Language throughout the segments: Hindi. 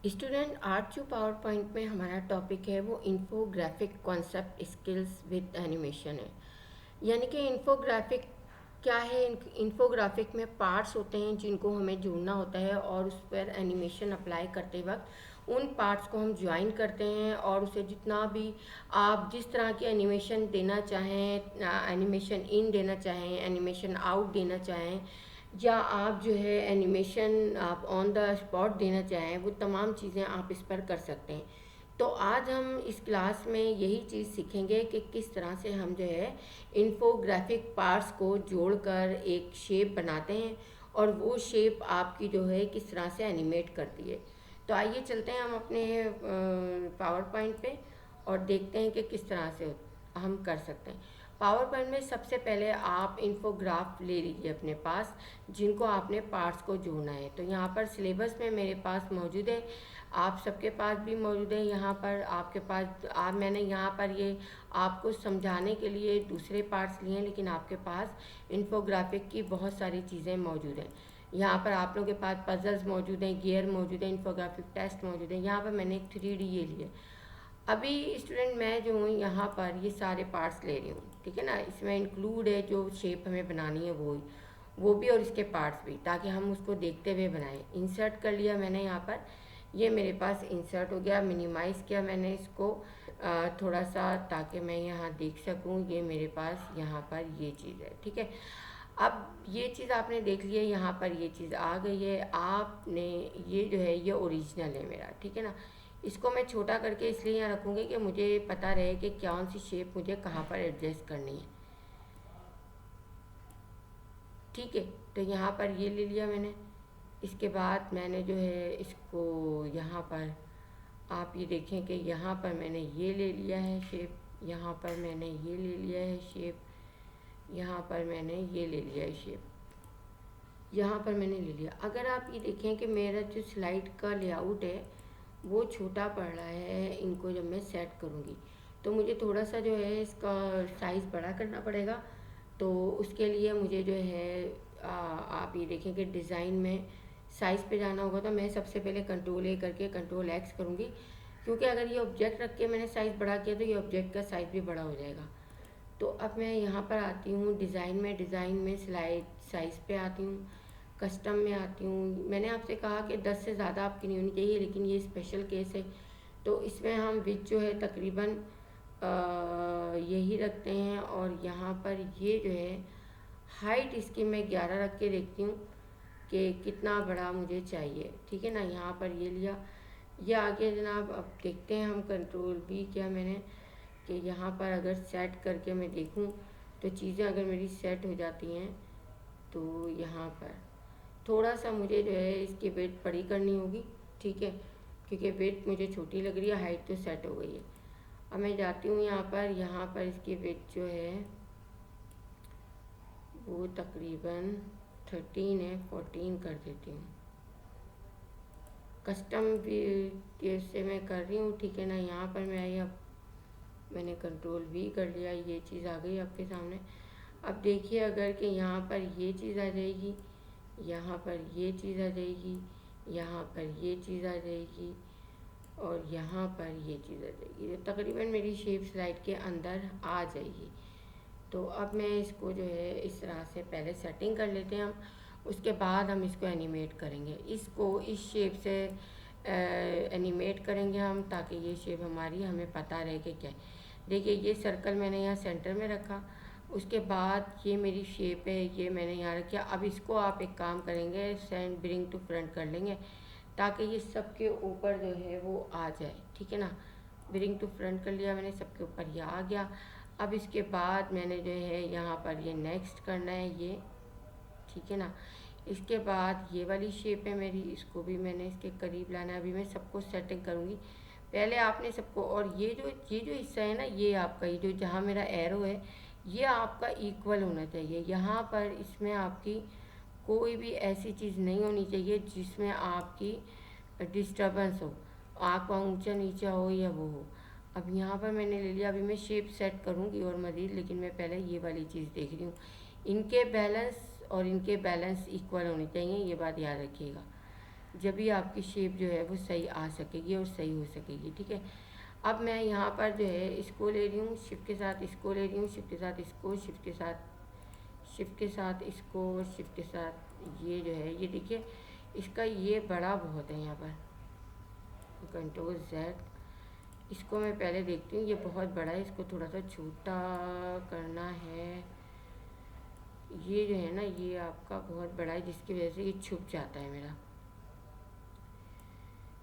स्टूडेंट आज जो पावर पॉइंट में हमारा टॉपिक है वो infographic concept skills with animation है। यानी कि इन्फोग्राफिक क्या है। इन्फोग्राफिक में पार्ट्स होते हैं जिनको हमें जोड़ना होता है और उस पर एनिमेशन अप्लाई करते वक्त उन पार्ट्स को हम ज्वाइन करते हैं और उसे जितना भी आप जिस तरह की एनिमेशन देना चाहें, एनिमेशन इन देना चाहें, एनिमेशन आउट देना चाहें, या आप जो है एनिमेशन आप ऑन द स्पॉट देना चाहें, वो तमाम चीज़ें आप इस पर कर सकते हैं। तो आज हम इस क्लास में यही चीज़ सीखेंगे कि किस तरह से हम जो है इन्फोग्राफिक पार्ट्स को जोड़कर एक शेप बनाते हैं और वो शेप आपकी जो है किस तरह से एनिमेट करती है। तो आइए चलते हैं हम अपने पावर पॉइंट पे और देखते हैं कि किस तरह से हम कर सकते हैं। पावर पॉइंट में सबसे पहले आप इन्फोग्राफ ले लीजिए अपने पास, जिनको आपने पार्ट्स को जोड़ना है। तो यहाँ पर सिलेबस में मेरे पास मौजूद है, आप सबके पास भी मौजूद है। यहाँ पर आपके पास मैंने यहाँ पर ये आपको समझाने के लिए दूसरे पार्ट्स लिए हैं, लेकिन आपके पास इन्फोग्राफिक की बहुत सारी चीज़ें मौजूद हैं। यहाँ पर आप लोगों के पास पजल्स मौजूद हैं, गियर मौजूद है, इन्फोग्राफिक टेस्ट मौजूद है। यहाँ पर मैंने एक 3D ये लिए। अभी स्टूडेंट मैं जो हूँ यहाँ पर ये सारे पार्ट्स ले रही हूँ, ठीक है ना। इसमें इंक्लूड है जो शेप हमें बनानी है वो भी और इसके पार्ट्स भी, ताकि हम उसको देखते हुए बनाएं। इंसर्ट कर लिया मैंने यहाँ पर, ये मेरे पास इंसर्ट हो गया। मिनिमाइज़ किया मैंने इसको थोड़ा सा, ताकि मैं यहाँ देख सकूँ। ये मेरे पास यहाँ पर ये चीज़ है, ठीक है। अब ये चीज़ आपने देख ली है, यहाँ पर ये चीज़ आ गई है। आपने ये जो है ये ओरिजिनल है मेरा, ठीक है ना। इसको मैं छोटा करके इसलिए यहाँ रखूँगी कि मुझे पता रहे कि कौन सी शेप मुझे कहाँ पर एडजस्ट करनी है, ठीक है। तो यहाँ पर ये ले लिया मैंने। इसके बाद मैंने जो है इसको यहाँ पर आप ये देखें कि यहाँ पर मैंने ये ले लिया है शेप, यहाँ पर मैंने ये ले लिया है शेप, यहाँ पर मैंने ये ले लिया है शेप, यहाँ पर मैंने ले लिया। अगर आप ये देखें कि मेरा जो स्लाइड का लेआउट है वो छोटा पड़ रहा है, इनको जब मैं सेट करूँगी तो मुझे थोड़ा सा जो है इसका साइज़ बड़ा करना पड़ेगा। तो उसके लिए मुझे जो है आप ये देखें कि डिज़ाइन में साइज़ पे जाना होगा। तो मैं सबसे पहले कंट्रोल ए करके कंट्रोल एक्स करूँगी, क्योंकि अगर ये ऑब्जेक्ट रख के मैंने साइज़ बड़ा किया तो ये ऑब्जेक्ट का साइज़ भी बड़ा हो जाएगा। तो अब मैं यहाँ पर आती हूँ डिज़ाइन में स्लाइड साइज़ पे आती हूँ, कस्टम में आती हूँ। मैंने आपसे कहा कि 10 से ज़्यादा आपकी नहीं होनी चाहिए, लेकिन ये स्पेशल केस है तो इसमें हम विड्थ जो है तकरीबन यही रखते हैं। और यहाँ पर ये जो है हाइट इसकी मैं 11 रख के देखती हूँ कि कितना बड़ा मुझे चाहिए, ठीक है ना। यहाँ पर ये लिया, ये आगे जनाब। अब देखते हैं हम, कंट्रोल भी किया मैंने कि यहाँ पर अगर सेट करके मैं देखूँ तो चीज़ें अगर मेरी सेट हो जाती हैं तो यहाँ पर थोड़ा सा मुझे जो है इसकी वेट बड़ी करनी होगी, ठीक है, क्योंकि वेट मुझे छोटी लग रही है, हाइट तो सेट हो गई है। अब मैं जाती हूँ यहाँ पर इसकी वेट जो है वो तकरीबन 13 है, 14 कर देती हूँ। कस्टम भी से मैं कर रही हूँ, ठीक है ना। यहाँ पर मैं आई, अब मैंने कंट्रोल भी कर लिया, ये चीज़ आ गई आपके सामने। अब देखिए अगर कि यहाँ पर ये चीज़ आ जाएगी, यहाँ पर ये चीज़ आ जाएगी, यहाँ पर ये चीज़ आ जाएगी और यहाँ पर ये चीज़ आ जाएगी, तो तकरीबन मेरी शेप स्लाइड के अंदर आ जाएगी। तो अब मैं इसको जो है इस तरह से पहले सेटिंग कर लेते हैं हम, उसके बाद हम इसको एनिमेट करेंगे। इसको इस शेप से एनिमेट करेंगे हम, ताकि ये शेप हमारी हमें पता रहे कि क्या है। देखिए ये सर्कल मैंने यहाँ सेंटर में रखा, उसके बाद ये मेरी शेप है, ये मैंने यहाँ रखा। अब इसको आप एक काम करेंगे, सेंड ब्रिंग टू फ्रंट कर लेंगे, ताकि ये सबके ऊपर जो है वो आ जाए, ठीक है ना। ब्रिंग टू फ्रंट कर लिया मैंने, सबके ऊपर ये आ गया। अब इसके बाद मैंने जो है यहाँ पर ये नेक्स्ट करना है ये, ठीक है ना। इसके बाद ये वाली शेप है मेरी, इसको भी मैंने इसके करीब लाना है। अभी मैं सबको सेटिंग करूँगी, पहले आपने सबको। और ये जो हिस्सा है ना, ये आपका, ये जो जहाँ मेरा एरो है ये आपका इक्वल होना चाहिए। यहाँ पर इसमें आपकी कोई भी ऐसी चीज़ नहीं होनी चाहिए जिसमें आपकी डिस्टर्बेंस हो, आँख ऊंचा नीचा हो या वो हो। अब यहाँ पर मैंने ले लिया, अभी मैं शेप सेट करूँगी और मज़ीद, लेकिन मैं पहले ये वाली चीज़ देख रही हूँ। इनके बैलेंस और इनके बैलेंस इक्वल होने चाहिए, ये बात याद रखिएगा। जब भी आपकी शेप जो है वो सही आ सकेगी और सही हो सकेगी। ठीक है, अब मैं यहाँ पर जो है इसको ले रही हूँ, शिफ्ट के साथ इसको ले रही हूँ, शिफ्ट के साथ इसको, शिफ्ट के साथ शिफ्ट के साथ इसको, शिफ्ट के साथ ये जो है, ये देखिए इसका ये बड़ा बहुत है यहाँ पर, कंट्रोल Z। इसको मैं पहले देखती हूँ, ये बहुत बड़ा है, इसको थोड़ा सा छोटा करना है। ये जो है ना, ये आपका बहुत बड़ा है जिसकी वजह से ये छुप जाता है मेरा।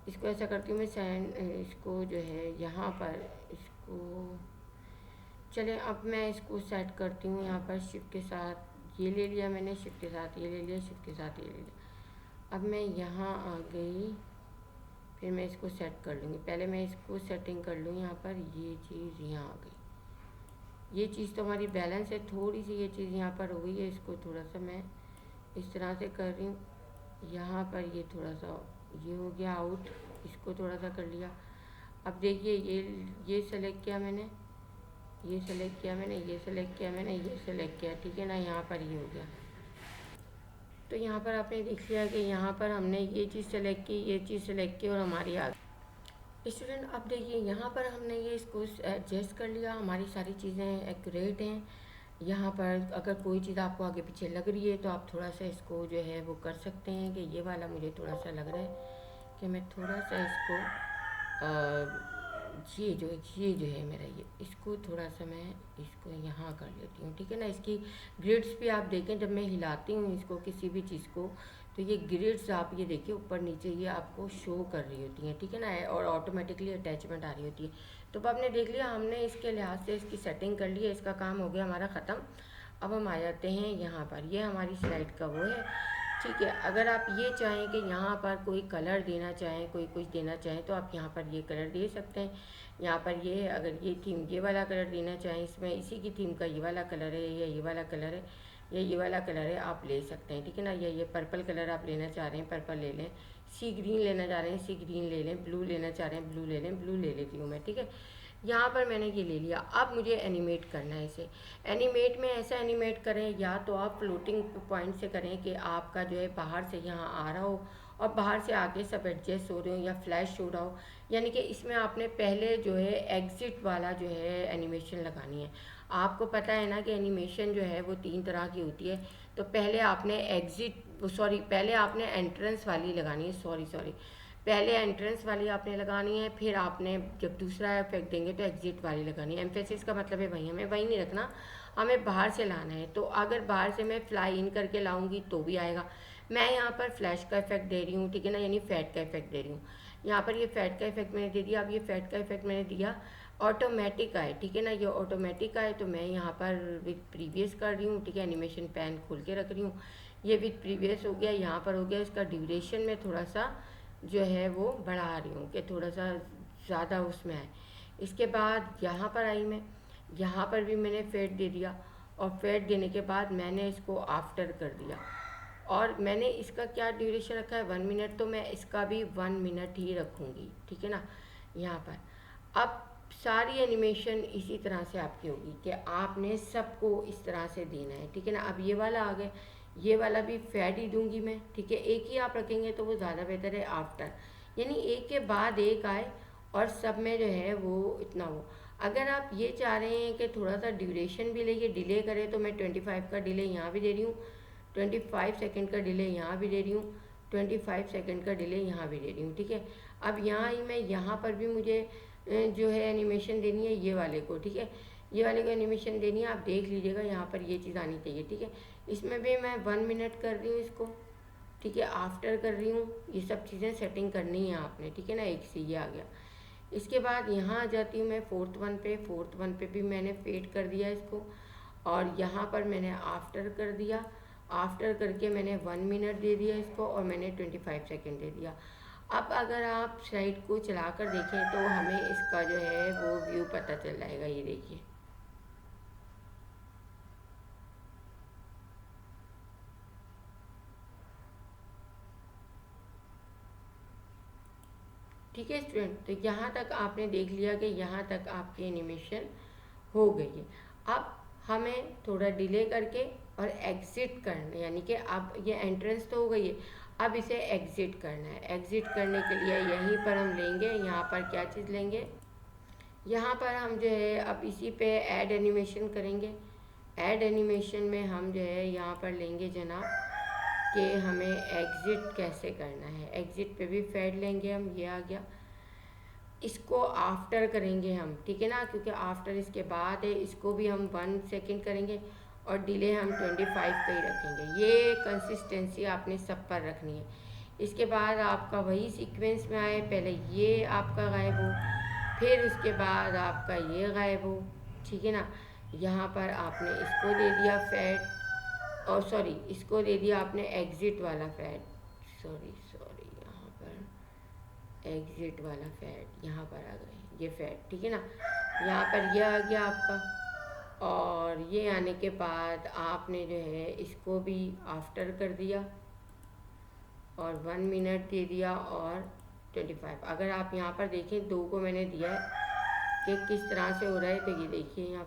इसको ऐसा करती हूँ मैं, इसको जो है यहाँ पर इसको, चले अब मैं इसको सेट करती हूँ यहाँ पर, शिफ्ट के साथ ये ले लिया मैंने, शिफ्ट के साथ ये ले लिया, शिफ्ट के साथ ये ले लिया। अब मैं यहाँ आ गई, फिर मैं इसको सेट कर लूँगी। पहले मैं इसको सेटिंग कर लूँ यहाँ पर, ये चीज़ यहाँ आ गई। ये चीज़ तो हमारी बैलेंस है, थोड़ी सी ये चीज़ यहाँ पर हो गई है, इसको थोड़ा सा मैं इस तरह से कर रही हूँ। यहाँ पर ये थोड़ा सा ये हो गया आउट, इसको थोड़ा सा कर लिया। अब देखिए ये सेलेक्ट किया मैंने, ये सेलेक्ट किया मैंने, ये सेलेक्ट किया मैंने, ये सेलेक्ट किया, ठीक है ना। यहाँ पर ये हो गया। तो यहाँ पर आपने देख लिया कि यहाँ पर हमने ये चीज़ सेलेक्ट की, ये चीज़ सेलेक्ट की और हमारी आ गई। स्टूडेंट अब देखिए यहाँ पर हमने ये इसको एडजस्ट कर लिया, हमारी सारी चीज़ें एक्यूरेट हैं। यहाँ पर अगर कोई चीज़ आपको आगे पीछे लग रही है तो आप थोड़ा सा इसको जो है वो कर सकते हैं कि ये वाला मुझे थोड़ा सा लग रहा है कि मैं थोड़ा सा इसको ये जो है मेरा, ये इसको थोड़ा सा मैं इसको यहाँ कर लेती हूँ, ठीक है ना। इसकी ग्रिड्स भी आप देखें, जब मैं हिलाती हूँ इसको किसी भी चीज़ को, तो ये ग्रिड्स आप ये देखिए ऊपर नीचे ये आपको शो कर रही होती हैं, ठीक है ना, और ऑटोमेटिकली अटैचमेंट आ रही होती है। तो अब आपने देख लिया, हमने इसके लिहाज से इसकी सेटिंग कर ली है, इसका काम हो गया हमारा ख़त्म। अब हम आ जाते हैं यहाँ पर, ये हमारी स्लाइड का वो है, ठीक है। अगर आप ये चाहें कि यहाँ पर कोई कलर देना चाहें, कोई कुछ देना चाहें, तो आप यहाँ पर ये कलर दे सकते हैं। यहाँ पर ये है, अगर ये थीम ये वाला कलर देना चाहें, इसमें इसी की थीम का ये वाला कलर है, या ये वाला कलर है, या ये वाला कलर है, आप ले सकते हैं, ठीक है ना। या ये पर्पल कलर आप लेना चाह रहे हैं, पर्पल ले लें। सी ग्रीन लेना चाह रहे हैं, सी ग्रीन ले लें। ब्लू लेना चाह रहे हैं, ब्लू ले लें, ब्लू ले लेती हूँ मैं, ठीक है। यहाँ पर मैंने ये ले लिया। अब मुझे एनिमेट करना है इसे। एनिमेट में ऐसा एनिमेट करें, या तो आप फ्लोटिंग पॉइंट से करें कि आपका जो है बाहर से यहाँ आ रहा हो और बाहर से आके सब एडजस्ट हो रहे हो, या फ्लैश हो रहा हो। यानी कि इसमें आपने पहले जो है एग्ज़िट वाला जो है एनिमेशन लगानी है। आपको पता है ना कि एनिमेशन जो है वो 3 तरह की होती है। तो पहले आपने पहले आपने एंट्रेंस वाली लगानी है, पहले एंट्रेंस वाली आपने लगानी है, फिर आपने जब दूसरा इफेक्ट देंगे तो एग्जिट वाली लगानी है। एम्फेसिस का मतलब है वही, हमें वही नहीं रखना, हमें बाहर से लाना है। तो अगर बाहर से मैं फ्लाई इन करके लाऊंगी तो भी आएगा। मैं यहाँ पर फ्लैश का इफेक्ट दे रही हूँ, ठीक है ना, यानी फैट का इफेक्ट दे रही हूँ। यहाँ पर ये फैट का इफेक्ट मैंने दे दिया। अब ये फैट का इफेक्ट मैंने दिया, ऑटोमेटिक आए, ठीक है ना, ये ऑटोमेटिक आए। तो मैं यहाँ पर विद प्रीवियस कर रही हूँ, ठीक है, एनिमेशन पैन खोल के रख रही हूँ। ये विद प्रीवियस हो गया, यहाँ पर हो गया। इसका ड्यूरेशन में थोड़ा सा जो है वो बढ़ा रही हूँ कि थोड़ा सा ज़्यादा उसमें आए। इसके बाद यहाँ पर आई मैं, यहाँ पर भी मैंने फेड दे दिया, और फेड देने के बाद मैंने इसको आफ्टर कर दिया। और मैंने इसका क्या ड्यूरेशन रखा है, 1 मिनट, तो मैं इसका भी 1 मिनट ही रखूँगी, ठीक है ना। यहाँ पर अब सारी एनिमेशन इसी तरह से आपकी होगी कि आपने सबको इस तरह से देना है, ठीक है ना। अब ये वाला आ गया, ये वाला भी फैड ही दूंगी मैं, ठीक है। एक ही आप रखेंगे तो वो ज़्यादा बेहतर है, आफ्टर, यानी एक के बाद एक आए और सब में जो है वो इतना हो। अगर आप ये चाह रहे हैं कि थोड़ा सा ड्यूरेशन भी लेके डिले करें, तो मैं 25 का डिले यहाँ भी दे रही हूँ, 25 सेकेंड का डिले यहाँ भी दे रही हूँ, 25 सेकेंड का डिले यहाँ भी दे रही हूँ, ठीक है। अब यहाँ ही मैं यहाँ पर भी मुझे जो है एनिमेशन देनी है ये वाले को, ठीक है, ये वाले को एनिमेशन देनी है। आप देख लीजिएगा यहाँ पर ये चीज़ आनी चाहिए, ठीक है। इसमें भी मैं 1 मिनट कर रही हूँ इसको, ठीक है, आफ्टर कर रही हूँ। ये सब चीज़ें सेटिंग करनी है आपने, ठीक है ना। एक से ये आ गया। इसके बाद यहाँ आ जाती हूँ मैं फोर्थ वन पे भी मैंने फेड कर दिया इसको, और यहाँ पर मैंने आफ्टर कर दिया। आफ्टर करके मैंने 1 मिनट दे दिया इसको, और मैंने 25 सेकेंड दे दिया। अब अगर आप स्लाइड को चलाकर देखें तो हमें इसका जो है वो व्यू पता चल जाएगा। ये देखिए, ठीक है स्टूडेंट। तो यहाँ तक आपने देख लिया कि यहाँ तक आपकी एनिमेशन हो गई है। अब हमें थोड़ा डिले करके और एग्जिट करना, यानी कि अब ये एंट्रेंस तो हो गई है, अब इसे एग्ज़िट करना है। एग्ज़िट करने के लिए यहीं पर हम लेंगे, यहाँ पर क्या चीज़ लेंगे, यहाँ पर हम जो है अब इसी पे ऐड एनिमेशन करेंगे। ऐड एनिमेशन में हम जो है यहाँ पर लेंगे जनाब कि हमें एग्ज़िट कैसे करना है। एग्ज़िट पे भी फेड लेंगे हम, ये आ गया। इसको आफ्टर करेंगे हम, ठीक है ना, क्योंकि आफ्टर इसके बाद है। इसको भी हम 1 सेकेंड करेंगे और डिले हम 25 पे ही रखेंगे। ये कंसिस्टेंसी आपने सब पर रखनी है। इसके बाद आपका वही सीक्वेंस में आए, पहले ये आपका गायब हो, फिर उसके बाद आपका ये गायब हो, ठीक है ना। यहाँ पर आपने इसको दे दिया फेड, और सॉरी इसको दे दिया आपने एग्ज़िट वाला फेड, सॉरी यहाँ पर एग्ज़िट वाला फेड, यहाँ पर आ गए ये फेड, ठीक है ना। यहाँ पर ये आ गया आपका, और ये आने के बाद आपने जो है इसको भी आफ्टर कर दिया और 1 मिनट दे दिया और 25। अगर आप यहाँ पर देखें 2 को मैंने दिया है कि किस तरह से हो रहा है, तो ये देखिए यहाँ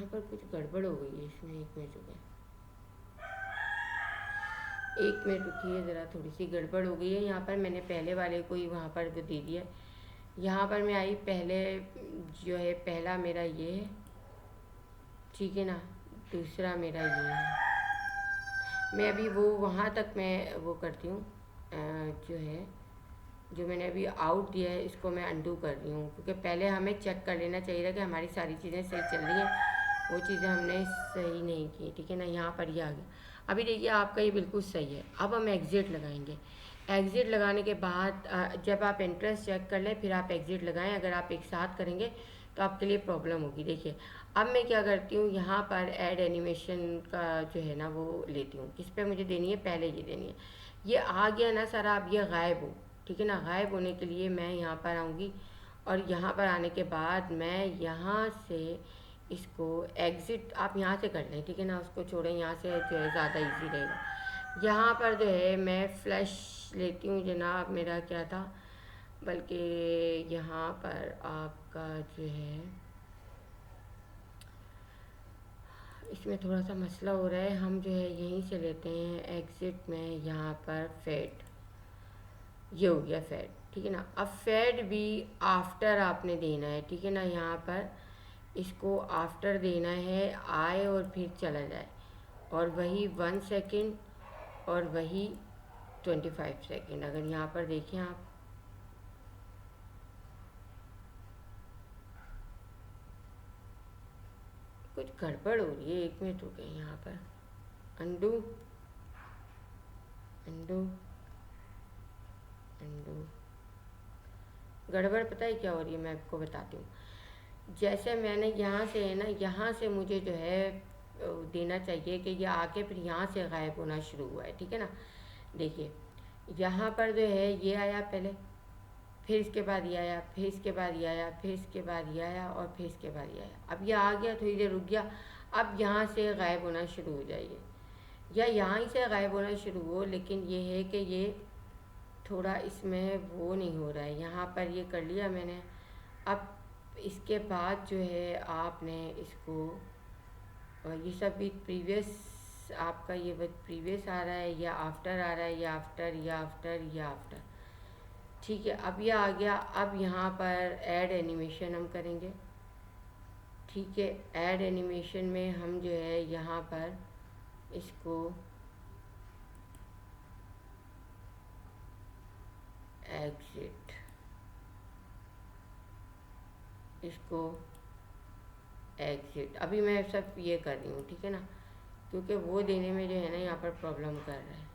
पर कुछ गड़बड़ हो गई है इसमें। 1 मिनट रुकिए, 1 मिनट रुकिए ज़रा, थोड़ी सी गड़बड़ हो गई है। यहाँ पर मैंने पहले वाले को ही वहाँ पर दे दिया। यहाँ पर मैं आई, पहले जो है पहला मेरा ये है, ठीक है ना, दूसरा मेरा ये है। मैं अभी वो वहाँ तक मैं वो करती हूँ, जो है जो मैंने अभी आउट दिया है इसको मैं अंडू कर रही हूँ, क्योंकि पहले हमें चेक कर लेना चाहिए था कि हमारी सारी चीज़ें सही चल रही हैं। वो चीज़ें हमने सही नहीं की, ठीक है ना। यहाँ पर ये आ गया। अभी देखिए आपका ये बिल्कुल सही है। अब हम एग्ज़िट लगाएंगे। एग्ज़िट लगाने के बाद जब आप एंट्रेंस चेक कर लें फिर आप एग्ज़िट लगाएं। अगर आप एक साथ करेंगे तो आपके लिए प्रॉब्लम होगी। देखिए अब मैं क्या करती हूँ, यहाँ पर ऐड एनिमेशन का जो है ना वो लेती हूँ। किस पे मुझे देनी है, पहले ये देनी है। ये आ गया ना सारा, अब ये गायब हो, ठीक है ना। गायब होने के लिए मैं यहाँ पर आऊँगी और यहाँ पर आने के बाद मैं यहाँ से इसको एग्ज़िट आप यहाँ से कर लें, ठीक है ना, उसको छोड़ें, यहाँ से जो है ज़्यादा इजी रहेगा। यहाँ पर जो है मैं फ्लैश लेती हूँ जनाब, मेरा क्या था, बल्कि यहाँ पर आपका जो है इसमें थोड़ा सा मसला हो रहा है। हम जो है यहीं से लेते हैं एग्ज़िट में, यहाँ पर फेड, ये हो गया फेड, ठीक है ना। अब फेड भी आफ्टर आपने देना है, ठीक है ना। यहाँ पर इसको आफ्टर देना है, आए और फिर चला जाए, और वही 1 सेकेंड और वही 25 सेकेंड। अगर यहाँ पर देखें आप, कुछ गड़बड़ हो रही है। 1 मिनट रुके, यहाँ पर अंडू अंडू अंडू, गड़बड़ पता है क्या हो रही है, मैं आपको बताती हूँ। जैसे मैंने यहाँ से है ना, यहाँ से मुझे जो है देना चाहिए कि ये आके फिर यहाँ से गायब होना शुरू हुआ है, ठीक है ना। देखिए यहाँ पर जो है ये आया पहले, फिर इसके बाद ये आया, फिर इसके बाद ये आया, फिर इसके बाद ये आया, और फिर इसके बाद ये आया। अब ये आ गया, थोड़ी देर रुक गया, अब यहाँ से गायब होना शुरू हो जाइए, या यहाँ से गायब होना शुरू हो। लेकिन ये है कि ये थोड़ा इसमें वो नहीं हो रहा है। यहाँ पर ये कर लिया मैंने। अब इसके बाद जो है आपने इसको, ये सब भी प्रीवियस आपका, ये प्रीवियस आ रहा है या आफ्टर आ रहा है, या आफ्टर या आफ्टर या आफ्टर, ठीक है। अब ये आ गया। अब यहाँ पर ऐड एनिमेशन हम करेंगे, ठीक है। ऐड एनिमेशन में हम जो है यहाँ पर इसको एग्ज़िट, इसको एग्ज़िट, अभी मैं सब ये कर रही हूँ, ठीक है ना, क्योंकि वो देने में जो है ना यहाँ पर प्रॉब्लम कर रहा है।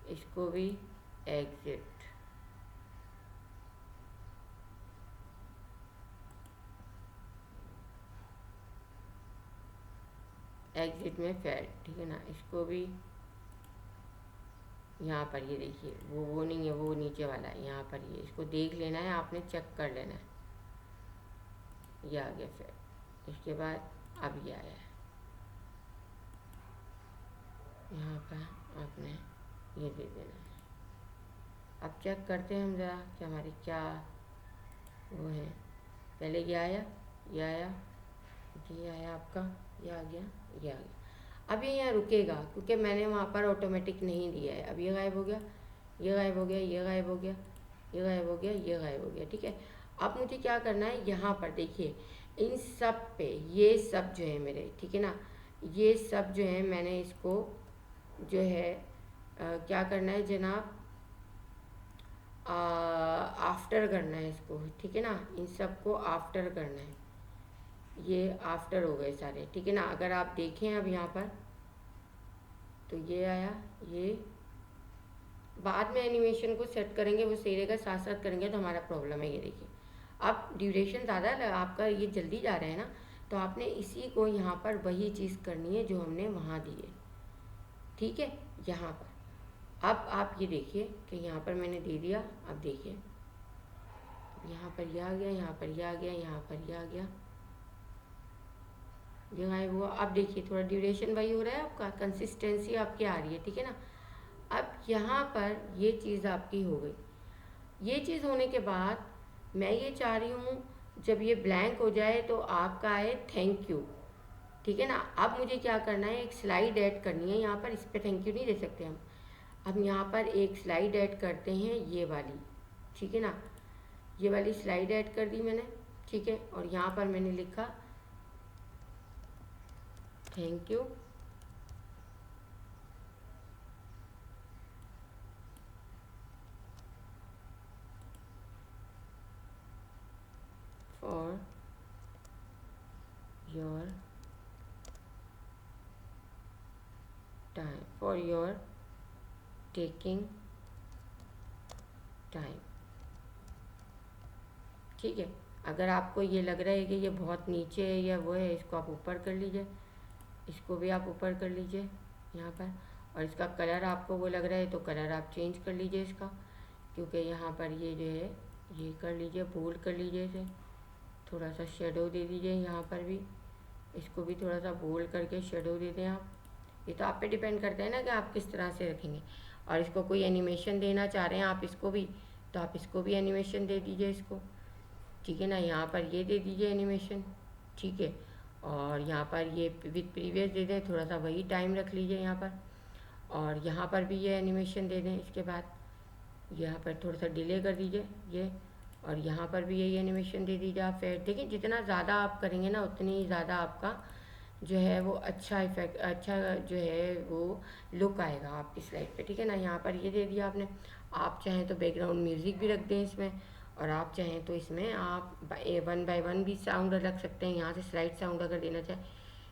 इसको भी एग्ज़िट, एग्ज़िट में फेड, ठीक है ना। इसको भी यहाँ पर ये देखिए, वो नहीं है, वो नीचे वाला है। यहाँ पर ये इसको देख लेना है आपने, चेक कर लेना है। ये आ गया फेड। इसके बाद अब ये आया है, यहाँ पर आपने ये दे देना है। अब चेक करते हैं हम ज़रा कि हमारी क्या वो है। पहले ये आया, ये आया, ये आया आपका, ये आ गया, ये आ गया। अब ये यहाँ रुकेगा क्योंकि मैंने वहाँ पर ऑटोमेटिक नहीं दिया है। अब ये गायब हो गया, ये गायब हो गया, ये गायब हो गया, ये गायब हो गया, ये गायब हो गया, ठीक है। अब मुझे क्या करना है, यहाँ पर देखिए इन सब पे ये सब जो है मेरे, ठीक है ना, ये सब जो है मैंने इसको जो है क्या करना है जनाब, आफ्टर करना है इसको, ठीक है ना, इन सब को आफ्टर करना है। ये आफ्टर हो गए सारे, ठीक है ना। अगर आप देखें अब यहाँ पर तो ये आया, ये बाद में एनिमेशन को सेट करेंगे, वो सही रहेगा, साथ साथ करेंगे तो हमारा प्रॉब्लम है। ये देखिए अब ड्यूरेशन ज़्यादा आपका ये जल्दी जा रहा है ना, तो आपने इसी को यहाँ पर वही चीज़ करनी है जो हमने वहाँ दी है, ठीक है। यहाँ पर अब आप ये देखिए कि यहाँ पर मैंने दे दिया। अब देखिए यहाँ पर ये आ गया, यहाँ पर ये आ गया, यहाँ पर ये आ गया, ये गायब हुआ। अब देखिए थोड़ा ड्यूरेशन वही हो रहा है, आपका कंसिस्टेंसी आपकी आ रही है, ठीक है ना। अब यहाँ पर ये चीज़ आपकी हो गई। ये चीज़ होने के बाद मैं ये चाह रही हूँ जब ये ब्लैंक हो जाए तो आपका आए थैंक यू, ठीक है ना। अब मुझे क्या करना है, एक स्लाइड ऐड करनी है यहाँ पर। इस पर थैंक यू नहीं दे सकते हम। अब यहाँ पर एक स्लाइड ऐड करते हैं, ये वाली, ठीक है ना। ये वाली स्लाइड ऐड कर दी मैंने, ठीक है। और यहाँ पर मैंने लिखा thank you for your time, for your taking time, ठीक है। अगर आपको ये लग रहा है कि ये बहुत नीचे है या वो है, इसको आप ऊपर कर लीजिए, इसको भी आप ऊपर कर लीजिए यहाँ पर। और इसका कलर आपको वो लग रहा है तो कलर आप चेंज कर लीजिए इसका, क्योंकि यहाँ पर ये जो है ये कर लीजिए, बोल्ड कर लीजिए इसे, थोड़ा सा शेडो दे दीजिए यहाँ पर भी, इसको भी थोड़ा सा बोल्ड करके शेडो दे दें आप। ये तो आप पे डिपेंड करता है ना कि आप किस तरह से रखेंगे। और इसको कोई एनिमेशन देना चाह रहे हैं आप इसको भी, तो आप इसको भी एनिमेशन दे दीजिए इसको, ठीक है ना। यहाँ पर ये दे दीजिए एनिमेशन, ठीक है। और यहाँ पर ये विद प्रीवियस दे दें, थोड़ा सा वही टाइम रख लीजिए यहाँ पर। और यहाँ पर भी ये एनिमेशन दे दें। इसके बाद यहाँ पर थोड़ा सा डिले कर दीजिए ये, और यहाँ पर भी यही एनिमेशन दे दीजिए आप। फिर देखिए जितना ज़्यादा आप करेंगे ना उतनी ही ज़्यादा आपका जो है वो अच्छा इफेक्ट, अच्छा जो है वो लुक आएगा आपकी स्लाइड पे, ठीक है ना। यहाँ पर ये दे दिया आपने। आप चाहें तो बैकग्राउंड म्यूज़िक भी रख दें इसमें, और आप चाहें तो इसमें आप 1 बाय 1 भी साउंड रख सकते हैं, यहाँ से स्लाइड साउंड अगर देना चाहें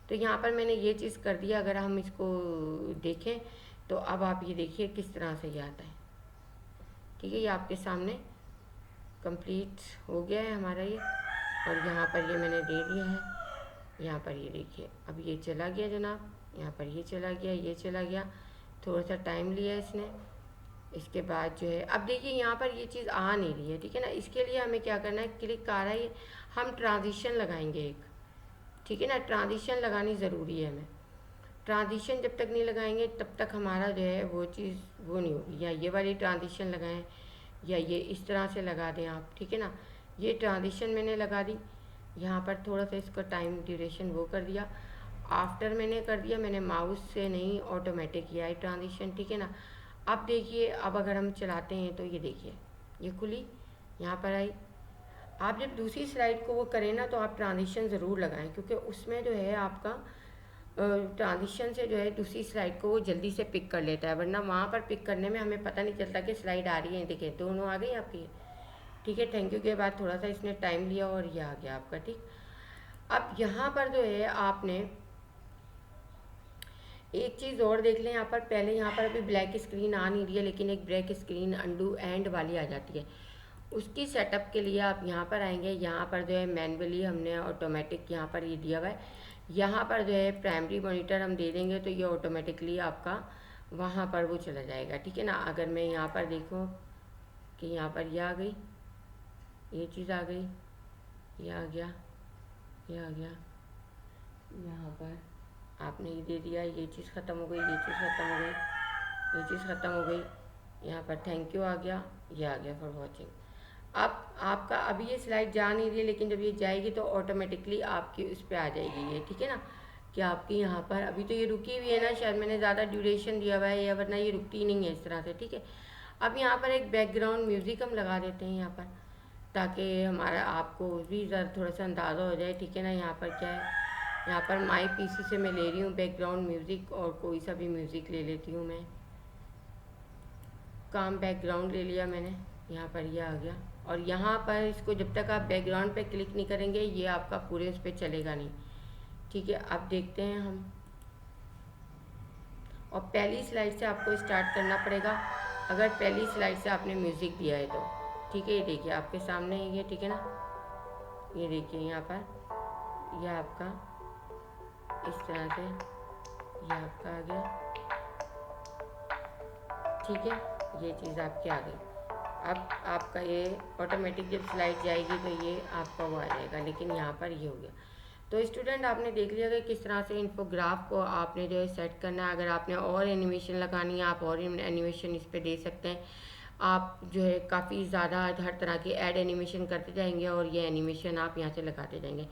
तो। यहाँ पर मैंने ये चीज़ कर दिया। अगर हम इसको देखें तो अब आप ये देखिए किस तरह से ये आता है, ठीक है। ये आपके सामने कंप्लीट हो गया है हमारा ये, और यहाँ पर ये मैंने दे दिया है। यहाँ पर ये देखिए अब ये चला गया जनाब, यहाँ पर ये चला गया, ये चला गया, थोड़ा सा टाइम लिया इसने। इसके बाद जो है अब देखिए यहाँ पर ये चीज़ आ नहीं रही है, ठीक है ना। इसके लिए हमें क्या करना है, क्लिक आ रहा है, हम ट्रांजिशन लगाएंगे एक, ठीक है ना। ट्रांजिशन लगानी ज़रूरी है हमें। ट्रांजिशन जब तक नहीं लगाएंगे तब तक हमारा जो है वो चीज़ वो नहीं होगी। या ये वाली ट्रांजिशन लगाएं या ये इस तरह से लगा दें आप, ठीक है ना। ये ट्रांजिशन मैंने लगा दी, यहाँ पर थोड़ा सा इसका टाइम ड्यूरेशन वो कर दिया। आफ्टर मैंने कर दिया, मैंने माउस से नहीं ऑटोमेटिक किया है ट्रांजिशन, ठीक है ना। अब देखिए अब अगर हम चलाते हैं तो ये देखिए ये खुली, यहाँ पर आई। आप जब दूसरी स्लाइड को वो करें ना तो आप ट्रांजिशन ज़रूर लगाएं, क्योंकि उसमें जो है आपका ट्रांजिशन से जो है दूसरी स्लाइड को वो जल्दी से पिक कर लेता है, वरना वहाँ पर पिक करने में हमें पता नहीं चलता कि स्लाइड आ रही है। देखिए दोनों आ गई आपकी, ठीक है। थैंक यू के बाद थोड़ा सा इसने टाइम लिया और ये आ गया आपका, ठीक। अब यहाँ पर जो है आपने एक चीज़ और देख लें यहाँ पर। पहले यहाँ पर अभी ब्लैक स्क्रीन आ नहीं रही है, लेकिन एक ब्लैक स्क्रीन अंडू एंड वाली आ जाती है। उसकी सेटअप के लिए आप यहाँ पर आएंगे, यहाँ पर जो है मैनुअली हमने ऑटोमेटिक यहाँ पर ये दिया हुआ है। यहाँ पर जो है प्राइमरी मॉनिटर हम दे देंगे तो ये ऑटोमेटिकली आपका वहाँ पर वो चला जाएगा, ठीक है ना। अगर मैं यहाँ पर देखूँ कि यहाँ पर ये आ गई, ये चीज़ आ गई, ये आ गया, ये आ गया, यहाँ पर आपने ये दे दिया, ये चीज़ ख़त्म हो गई, ये चीज़ ख़त्म हो गई, ये चीज़ ख़त्म हो गई। यहाँ पर थैंक यू आ गया, ये आ गया फॉर वॉचिंग। अब आपका अभी ये स्लाइड जा नहीं रही है, लेकिन जब ये जाएगी तो ऑटोमेटिकली आपकी उस पर आ जाएगी ये, ठीक है ना। कि आपकी यहाँ पर अभी तो ये रुकी हुई है ना, शायद मैंने ज़्यादा ड्यूरेशन दिया हुआ है, या वरना ये रुकती नहीं है इस तरह से, ठीक है। अब यहाँ पर एक बैकग्राउंड म्यूज़िक हम लगा देते हैं यहाँ पर, ताकि हमारा आपको भी ज़रा थोड़ा सा अंदाज़ा हो जाए, ठीक है ना। यहाँ पर क्या है, यहाँ पर माई पीसी से मैं ले रही हूँ बैकग्राउंड म्यूज़िक, और कोई सा भी म्यूज़िक ले लेती हूँ मैं। काम बैकग्राउंड ले लिया मैंने, यहाँ पर ये आ गया। और यहाँ पर इसको जब तक आप बैकग्राउंड पे क्लिक नहीं करेंगे ये आपका पूरे उस पर चलेगा नहीं, ठीक है। अब देखते हैं हम, और पहली स्लाइड से आपको स्टार्ट करना पड़ेगा अगर पहली स्लाइड से आपने म्यूज़िक दिया है तो, ठीक है। ये देखिए आपके सामने है ये, ठीक है ना। ये देखिए यहाँ पर यह आपका इस तरह से यह आपका आ गया, ठीक है। ये चीज़ आपके आ गई। अब आपका ये ऑटोमेटिक जब स्लाइड जाएगी तो ये आपका वो आ जाएगा, लेकिन यहाँ पर ये हो गया। तो स्टूडेंट आपने देख लिया कि किस तरह से इन्फोग्राफ को आपने जो है सेट करना है। अगर आपने और एनिमेशन लगानी है आप और एनिमेशन इस पर दे सकते हैं। आप जो है काफ़ी ज़्यादा हर तरह के ऐड एनिमेशन करते जाएंगे और ये एनिमेशन आप यहाँ से लगाते जाएंगे।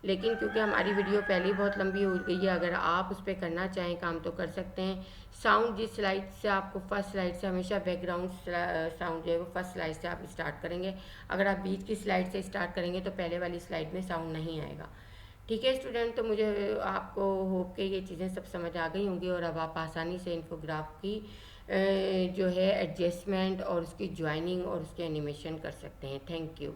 लेकिन क्योंकि हमारी वीडियो पहले ही बहुत लंबी हो गई है, अगर आप उस पर करना चाहें काम तो कर सकते हैं। साउंड जिस स्लाइड से आपको फर्स्ट स्लाइड से हमेशा बैकग्राउंड साउंड जो है वो फर्स्ट स्लाइड से आप स्टार्ट करेंगे। अगर आप बीच की स्लाइड से स्टार्ट करेंगे तो पहले वाली स्लाइड में साउंड नहीं आएगा, ठीक है स्टूडेंट। तो मुझे आपको होप के ये चीज़ें सब समझ आ गई होंगी और अब आप आसानी से इन्फोग्राफ की जो है एडजस्टमेंट और उसकी ज्वाइनिंग और उसके एनिमेशन कर सकते हैं। Thank you.